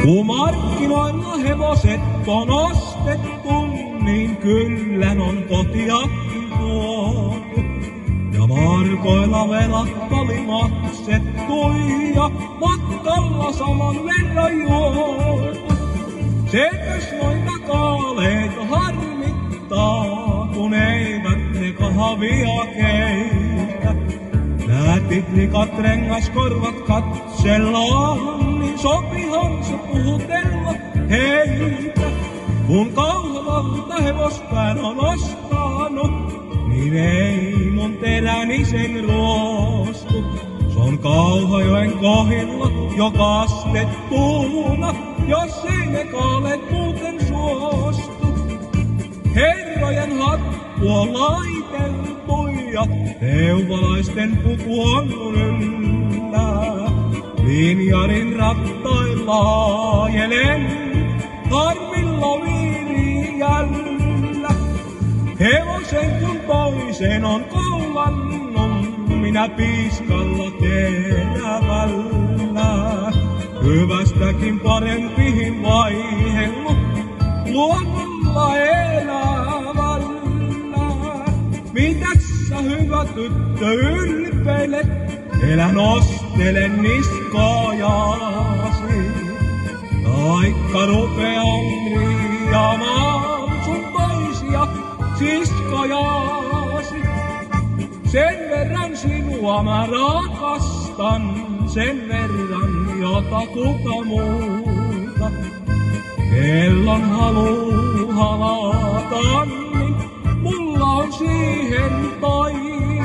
Kun markkinoilla hevoset on ostettu, niin kyllä on kotiakin tuotu. Ja markoilla velat oli maksettu ja matkalla saman verran juotu. Sekös noita kaaleita harmittaa, kun eivät ne kahvia keitä. Nää tiklikat rengaskorvat katsellaan, niin sopihan se puhutella heitä. Kun kauhavalta hevospään on ostanut, niin ei mun teräni sen ruostu. Se on Kauhajoen kohdilla jo kastettuuna, jos ei ne kaaleet muuten suostu. Herrojen hattu on laiteltu ja teuvalaisten puku on yllä. Linjarin rattailla ajelen, harmilla viiriällä. Hevosen kun toisen on koulannut, minä piiskalla terävällä. Hyvästäkin parempiin vaihellut, luonnolla elävällä. Mitäs sä hyvä tyttö ylpeilet, elä nostele niskaajasi. Taikka rupean riiaamaan sun toisia siskojasi. Sen verran sinua mä rakastan, sen verran jotakuta muuta. Kellon haluu halata, niin mulla on siihen taito.